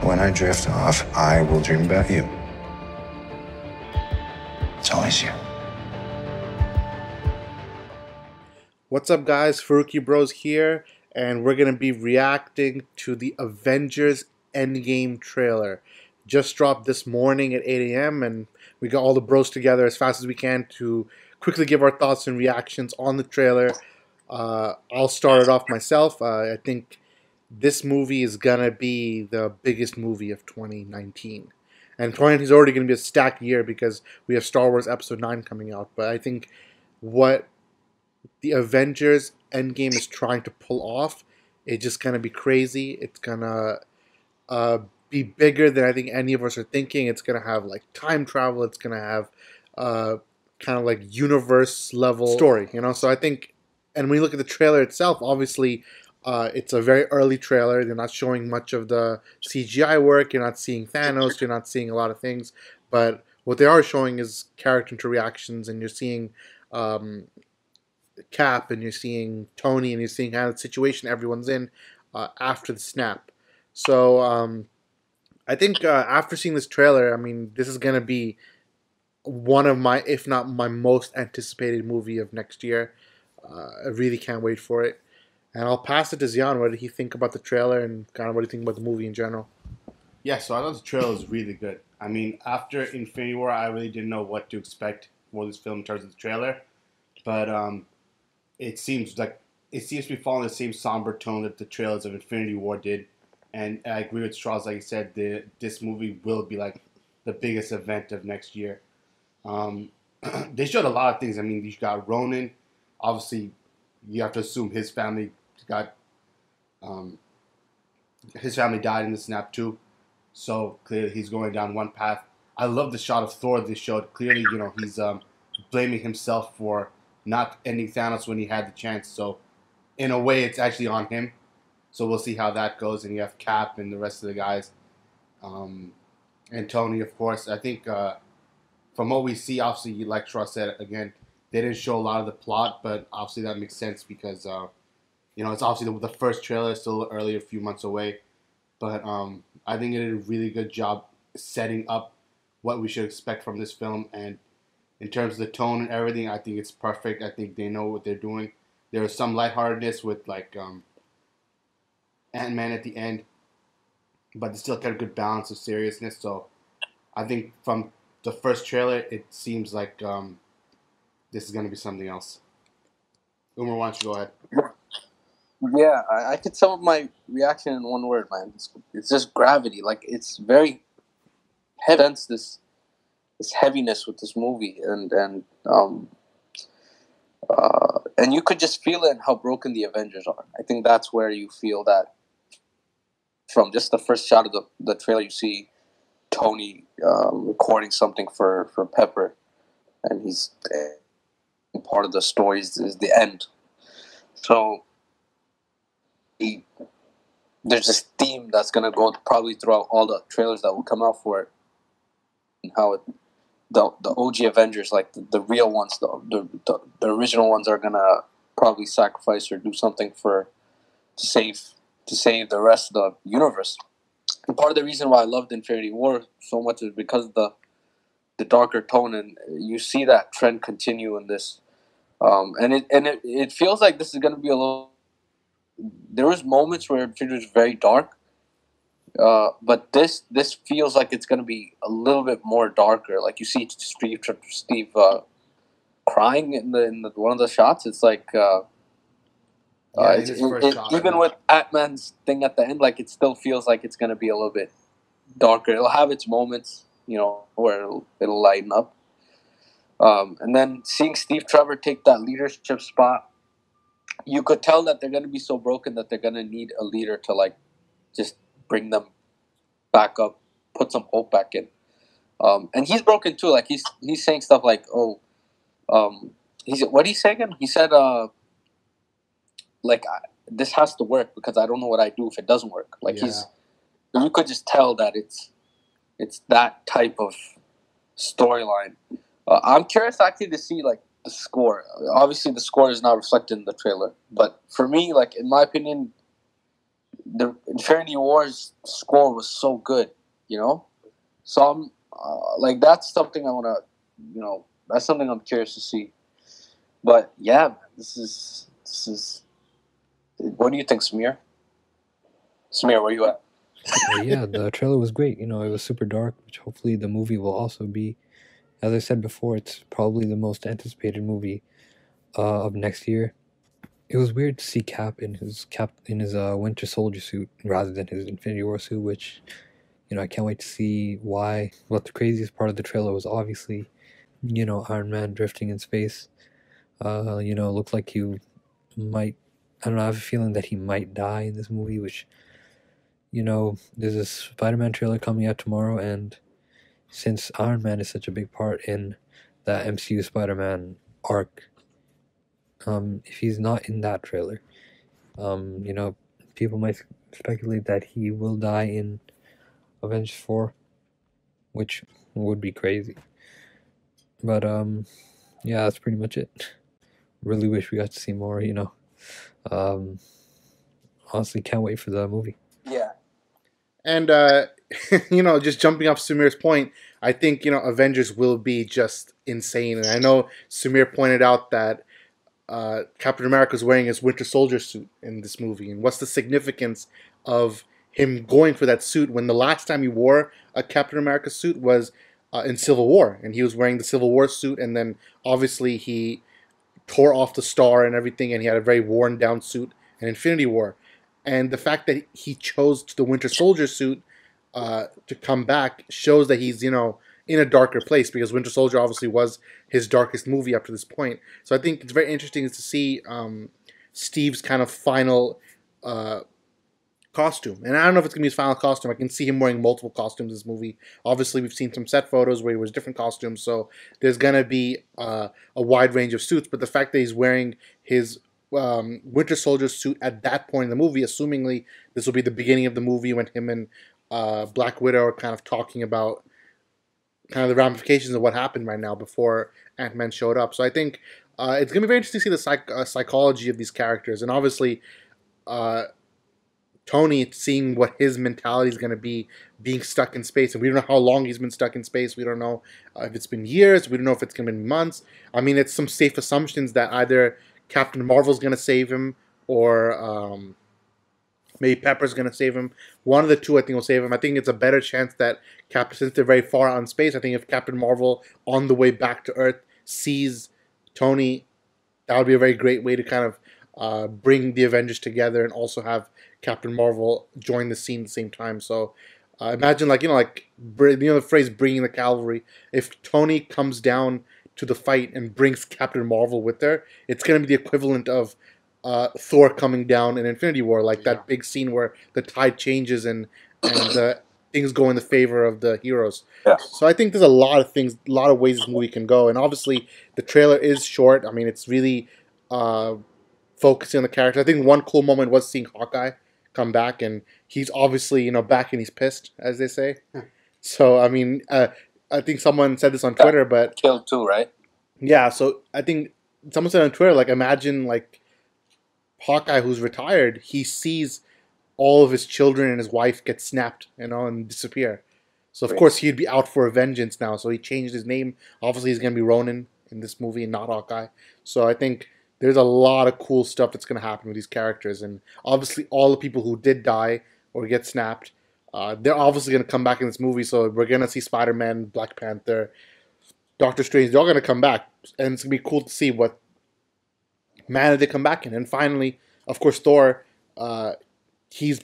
When I drift off, I will dream about you. It's always you. What's up, guys? Farooqi Bros here, and we're going to be reacting to the Avengers Endgame trailer. Just dropped this morning at 8 a.m., and we got all the bros together as fast as we can to quickly give our thoughts and reactions on the trailer. I'll start it off myself. I think this movie is going to be the biggest movie of 2019. And 20 is already going to be a stacked year because we have Star Wars Episode 9 coming out. But I think what the Avengers Endgame is trying to pull off, it's just gonna be crazy. It's gonna uh, be bigger than I think any of us are thinking. It's gonna have like time travel. It's gonna have uh, kind of like universe level story, you know. So I think, and when you look at the trailer itself, obviously. It's a very early trailer. They're not showing much of the CGI work. You're not seeing Thanos. You're not seeing a lot of things. But what they are showing is character interactions, and you're seeing Cap, and you're seeing Tony, and you're seeing how the situation everyone's in after the snap. So I think after seeing this trailer, I mean, this is gonna be one of my, if not my most anticipated movie of next year. I really can't wait for it. And I'll pass it to Zion. What did he think about the trailer, and kind of what do you think about the movie in general? Yeah, so I thought the trailer was really good. I mean, after Infinity War, I really didn't know what to expect for this film in terms of the trailer, but it seems to be following the same somber tone that the trailers of Infinity War did. And I agree with Charles, like you said, this movie will be like the biggest event of next year. Um, they showed a lot of things. I mean, you got Ronan. Obviously, you have to assume his family got his family died in the snap too. So clearly he's going down one path. I love the shot of Thor they showed. Clearly, you know, he's blaming himself for not ending Thanos when he had the chance. So in a way, it's actually on him. So we'll see how that goes. And you have Cap and the rest of the guys. And Tony, of course. I think from what we see, obviously, like Shaw said, again, they didn't show a lot of the plot. But obviously that makes sense because, you know, it's obviously the first trailer is still early, a few months away. But I think it did a really good job setting up what we should expect from this film. And in terms of the tone and everything, I think it's perfect. I think they know what they're doing. There is some lightheartedness with like Ant-Man at the end, but they still got a good balance of seriousness. So I think from the first trailer, it seems like this is going to be something else. Umar, why don't you go ahead? Yeah, I could sum up my reaction in one word, man. It's just gravity. Like it's very heavy. This heaviness with this movie, and you could just feel it in how broken the Avengers are. I think that's where you feel that from just the first shot of the trailer. You see Tony recording something for Pepper, and he's part of the story is the end. So. There's this theme that's gonna go probably throughout all the trailers that will come out for it, and how the OG Avengers, like the real ones, the original ones, are gonna probably sacrifice or do something to save the rest of the universe. And part of the reason why I loved Infinity War so much is because of the darker tone, and you see that trend continue in this, and it feels like this is gonna be a little. There was moments where it was very dark, but this feels like it's going to be a little bit more darker. Like you see Steve crying in the one of the shots. It's like even with Ant-Man's thing at the end, like it still feels like it's going to be a little bit darker. It'll have its moments, you know, where it'll lighten up. And then seeing Steve Trevor take that leadership spot. You could tell that they're going to be so broken that they're going to need a leader to like just bring them back up, put some hope back in. And he's broken too. Like he's saying stuff like, "Oh, what did he say again?" He said, this has to work because I don't know what I do if it doesn't work." Like you could just tell that it's that type of storyline. I'm curious actually to see like the score. Obviously, the score is not reflected in the trailer, but for me, like in my opinion, the Infinity War's score was so good, you know. So I'm like that's something I want to, that's something I'm curious to see. But yeah, man, this is. What do you think, Samir? Samir, where you at? Yeah, the trailer was great. It was super dark, which hopefully the movie will also be. As I said before, it's probably the most anticipated movie of next year. It was weird to see Cap in his Winter Soldier suit rather than his Infinity War suit, which I can't wait to see why. But the craziest part of the trailer was obviously Iron Man drifting in space. Looked like he might. I don't know. I have a feeling that he might die in this movie, which there's a Spider-Man trailer coming out tomorrow, and since Iron Man is such a big part in the MCU Spider-Man arc, if he's not in that trailer, people might speculate that he will die in Avengers 4, which would be crazy. But yeah, that's pretty much it. Really wish we got to see more. Honestly, can't wait for the movie. Yeah. And just jumping off Samir's point, I think Avengers will be just insane. And I know Samir pointed out that Captain America is wearing his Winter Soldier suit in this movie, and what's the significance of him going for that suit when the last time he wore a Captain America suit was in Civil War, and he was wearing the Civil War suit, and then obviously he tore off the star and everything, and he had a very worn down suit in Infinity War. And the fact that he chose the Winter Soldier suit to come back shows that he's, in a darker place, because Winter Soldier obviously was his darkest movie up to this point. So I think it's very interesting to see Steve's kind of final costume. And I don't know if it's going to be his final costume. I can see him wearing multiple costumes in this movie. Obviously, we've seen some set photos where he wears different costumes, so there's going to be a wide range of suits. But the fact that he's wearing his Winter Soldier suit at that point in the movie, assumingly this will be the beginning of the movie when him and Black Widow are kind of talking about kind of the ramifications of what happened right now before Ant-Man showed up. So I think it's going to be very interesting to see the psychology of these characters. And obviously, Tony, seeing what his mentality is going to be being stuck in space. And we don't know how long he's been stuck in space. We don't know if it's been years. We don't know if it's going to be months. I mean, it's some safe assumptions that either Captain Marvel's going to save him, or maybe Pepper's going to save him. One of the two, I think, will save him. I think it's a better chance that since they're very far out in space, I think if Captain Marvel, on the way back to Earth, sees Tony, that would be a very great way to kind of bring the Avengers together and also have Captain Marvel join the scene at the same time. So imagine, the phrase "bringing the cavalry." If Tony comes down to the fight and brings Captain Marvel with her, it's going to be the equivalent of Thor coming down in Infinity War, that big scene where the tide changes and things go in the favor of the heroes. Yeah. So I think there's a lot of things, a lot of ways this movie can go, and obviously the trailer is short. I mean, it's really focusing on the character. I think one cool moment was seeing Hawkeye come back, and he's obviously back and he's pissed, as they say. So I mean, I think someone said this on Twitter, but killed too, right? Yeah, so I think someone said on Twitter, imagine Hawkeye, who's retired, he sees all of his children and his wife get snapped, and disappear. So of course he'd be out for a vengeance now. So he changed his name. Obviously he's gonna be Ronin in this movie and not Hawkeye. So I think there's a lot of cool stuff that's gonna happen with these characters, and obviously all the people who did die or get snapped, they're obviously gonna come back in this movie. So we're gonna see Spider-Man, Black Panther, Doctor Strange. They're all gonna come back, and it's gonna be cool to see what manner they come back in. And finally, of course, Thor. He's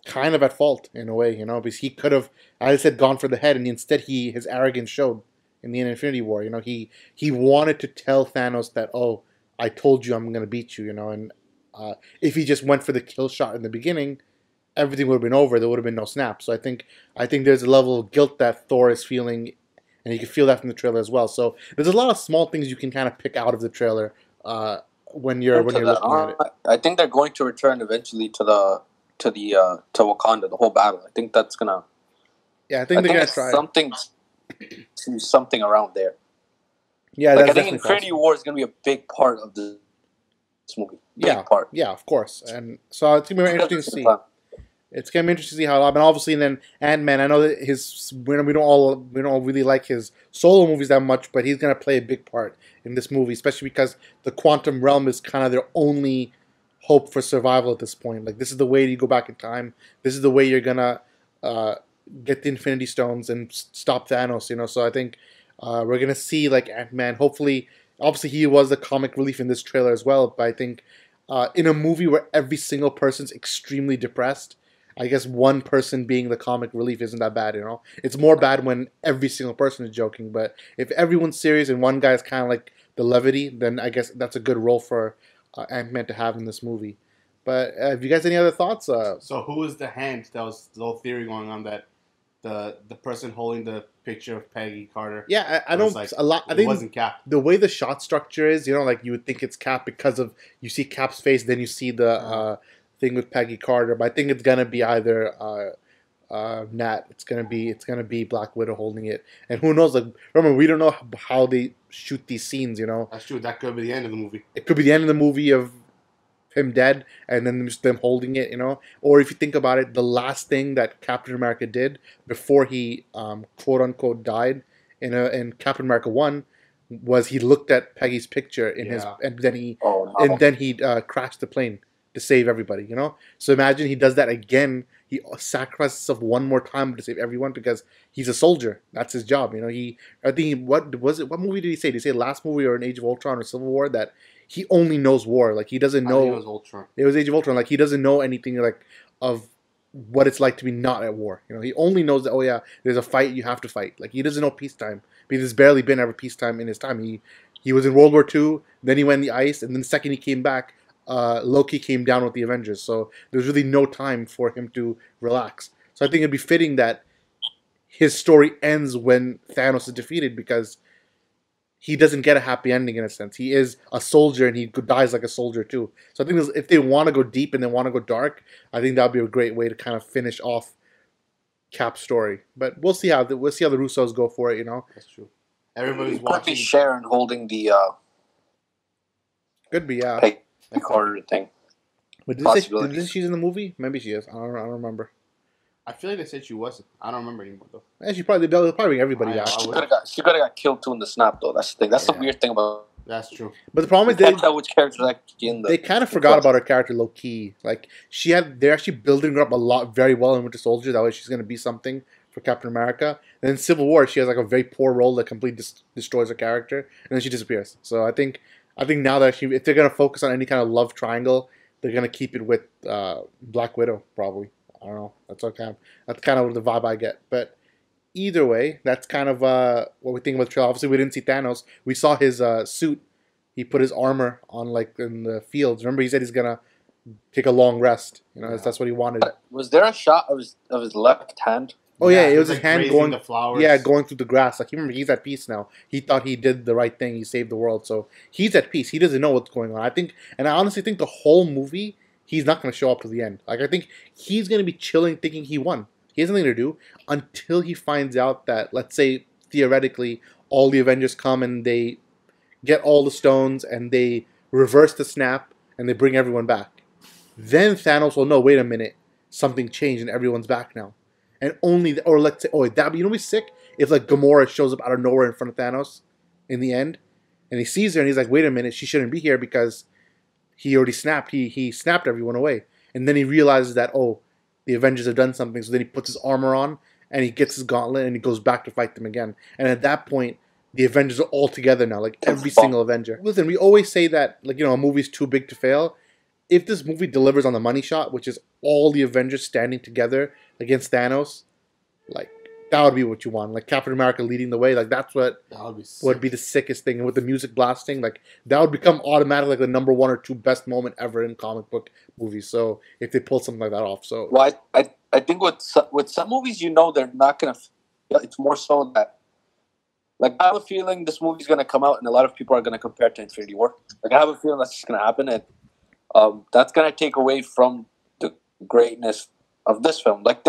kind of at fault in a way, because he could have, as I said, gone for the head, and instead his arrogance showed in the Infinity War. He wanted to tell Thanos that, oh, I told you I'm going to beat you, and if he just went for the kill shot in the beginning, everything would have been over. There would have been no snap. So I think there's a level of guilt that Thor is feeling, and you can feel that from the trailer as well. So there's a lot of small things you can kind of pick out of the trailer when you're looking at it. I think they're going to return eventually to Wakanda, the whole battle. I think that's gonna. Yeah, I think they're gonna try something around there. Yeah, I think Infinity War is gonna be a big part of this movie. Big part. Yeah, of course. And so it's gonna be very interesting to see. It's gonna be interesting to see how. I mean, obviously, and then Ant-Man. I know that we don't really like his solo movies that much, but he's gonna play a big part in this movie, especially because the quantum realm is kind of their only hope for survival at this point. Like, this is the way you go back in time. This is the way you're gonna uh, get the Infinity Stones and stop Thanos. So I think we're gonna see like Ant-Man. Hopefully, obviously, he was the comic relief in this trailer as well. But I think in a movie where every single person's extremely depressed, I guess one person being the comic relief isn't that bad. It's more bad when every single person is joking. But if everyone's serious and one guy's kind of like the levity, then I guess that's a good role for Ant-Man to have in this movie. But have you guys any other thoughts? So who is the hand? That was the whole theory going on that the person holding the picture of Peggy Carter. Yeah, I don't like, a lot. I it think wasn't Cap. the way the shot structure is, like you would think it's Cap because of you see Cap's face, then you see the thing with Peggy Carter. But I think it's gonna be either Nat. It's gonna be Black Widow holding it, and who knows? Like, remember, we don't know how they shoot these scenes. That's true. That could be the end of the movie. It could be the end of the movie of him dead, and then just them holding it. Or if you think about it, the last thing that Captain America did before he quote unquote died in Captain America 1 was he looked at Peggy's picture in his, and then he crashed the plane to save everybody. So imagine he does that again. He sacrifices himself one more time to save everyone because he's a soldier. That's his job. What was it? What movie did he say? Did he say last movie or in Age of Ultron or Civil War that he only knows war? Like, he doesn't know. I think it was Ultron. It was Age of Ultron. Like, he doesn't know anything like of what it's like to be not at war. He only knows that, oh yeah, there's a fight, you have to fight. Like, he doesn't know peacetime because there's barely been ever peacetime in his time. He was in World War II, then he went in the ice, and then the second he came back, Loki came down with the Avengers. So there's really no time for him to relax. So I think it'd be fitting that his story ends when Thanos is defeated because he doesn't get a happy ending in a sense. He is a soldier and he dies like a soldier too. So I think if they want to go deep and they want to go dark, I think that would be a great way to kind of finish off Cap's story. But we'll see how the Russos go for it. That's true. Everybody's Could watching. be Sharon holding the Could be, yeah. Peggy Carter thing. But did she's in the movie? Maybe she is. I don't remember. I feel like they said she wasn't. I don't remember anymore though. Yeah, they'll probably bring everybody back. She could have got killed too in the snap though. That's the thing. That's the weird thing about. That's true. But the problem is they can't tell which character is actually in the. They kind of forgot about her character low key. Like, they're actually building her up very well in Winter Soldier. That way she's going to be something for Captain America. And in Civil War, she has like a very poor role that completely destroys her character, and then she disappears. So I think now that if they're going to focus on any kind of love triangle, they're going to keep it with Black Widow probably. I don't know. That's kind of the vibe I get. But either way, that's kind of what we think about the trailer. Obviously, we didn't see Thanos. We saw his suit. He put his armor on, like, in the fields. Remember, he said he's gonna take a long rest. That's what he wanted. But was there a shot of his left hand? Oh yeah, it was his hand going. The flowers. Yeah, going through the grass. Like, remember, he's at peace now. He thought he did the right thing. He saved the world, so he's at peace. He doesn't know what's going on. I honestly think the whole movie, he's not going to show up to the end. Like, I think he's going to be chilling thinking he won. He has nothing to do until he finds out that, let's say, theoretically, all the Avengers come and they get all the stones and they reverse the snap and they bring everyone back. Then Thanos will know, wait a minute, something changed and everyone's back now. And or let's say, that'd be sick if, like, Gamora shows up out of nowhere in front of Thanos in the end and he sees her and he's like, wait a minute, she shouldn't be here because he already snapped. He snapped everyone away. And then he realizes that, the Avengers have done something. So then he puts his armor on and he gets his gauntlet and he goes back to fight them again. And at that point, the Avengers are all together now, like every single Avenger. Listen, we always say that, like, a movie's too big to fail. If this movie delivers on the money shot, which is all the Avengers standing together against Thanos, like, that would be what you want. Like, Captain America leading the way, like, that's what would be the sickest thing. And with the music blasting, like, that would become automatically like the number 1 or 2 best moment ever in comic book movies. So if they pull something like that off, so well, I think with some movies, they're not gonna. It's more so that, like, I have a feeling this movie's gonna come out and a lot of people are gonna compare it to Infinity War. Like, I have a feeling that's just gonna happen, and that's gonna take away from the greatness of this film. Like,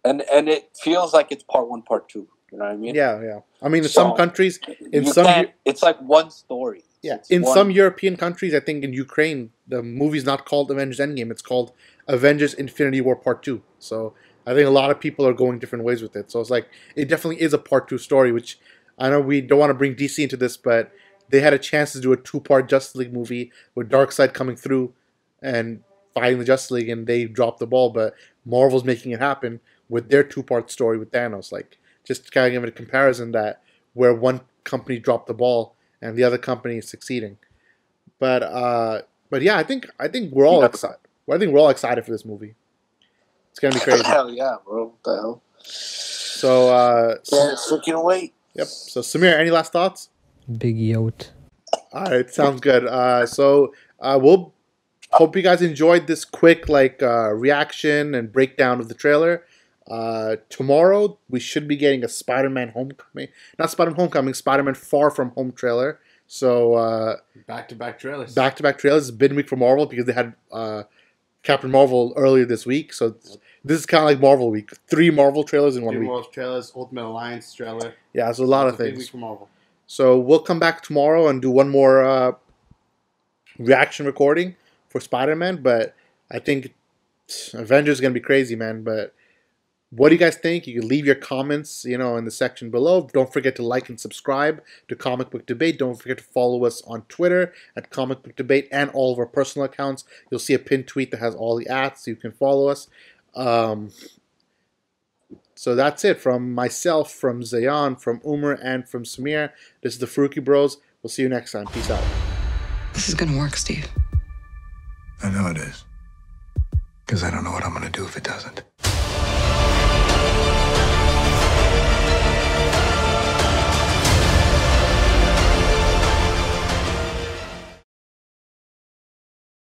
and it feels like it's part 1, part 2. You know what I mean? Yeah. I mean, in some countries, it's like one story. Yeah, It's in one- some European countries, I think in Ukraine, the movie's not called Avengers Endgame. It's called Avengers Infinity War Part 2. So I think a lot of people are going different ways with it. So it's like, it definitely is a Part 2 story, which I know we don't want to bring DC into this, but they had a chance to do a 2-part Justice League movie with Darkseid coming through and fighting the Justice League, and they dropped the ball. But Marvel's making it happen with their 2-part story with Thanos. Like, just kind of give it a comparison that where one company dropped the ball and the other company is succeeding. But yeah, I think we're all excited. I think we're all excited for this movie. It's gonna be crazy. Hell yeah, bro. What the hell? So Can't freaking wait. yep. So Samir, any last thoughts? Big yote. All right, sounds good. We'll hope you guys enjoyed this quick reaction and breakdown of the trailer. Tomorrow we should be getting a Spider-Man Homecoming, not Spider-Man Homecoming, Spider-Man Far From Home trailer. So back-to-back trailers. back-to-back trailers. It's been week for Marvel because they had Captain Marvel earlier this week. So this is kind of like Marvel week. 3 Marvel trailers in 1 Three week. Marvel trailers, Ultimate Alliance trailer. Yeah, it's a lot It's of a big things. week for Marvel. So we'll come back tomorrow and do one more reaction recording for Spider-Man. But I think Avengers is going to be crazy, man. But what do you guys think? You can leave your comments, in the section below. Don't forget to like and subscribe to Comic Book Debate. Don't forget to follow us on Twitter at Comic Book Debate and all of our personal accounts. You'll see a pinned tweet that has all the @, so you can follow us. So that's it from myself, from Zayan, from Umar, and from Samir. This is the Farooqi Bros. We'll see you next time. Peace out. This is gonna work, Steve. I know it is. Because I don't know what I'm going to do if it doesn't.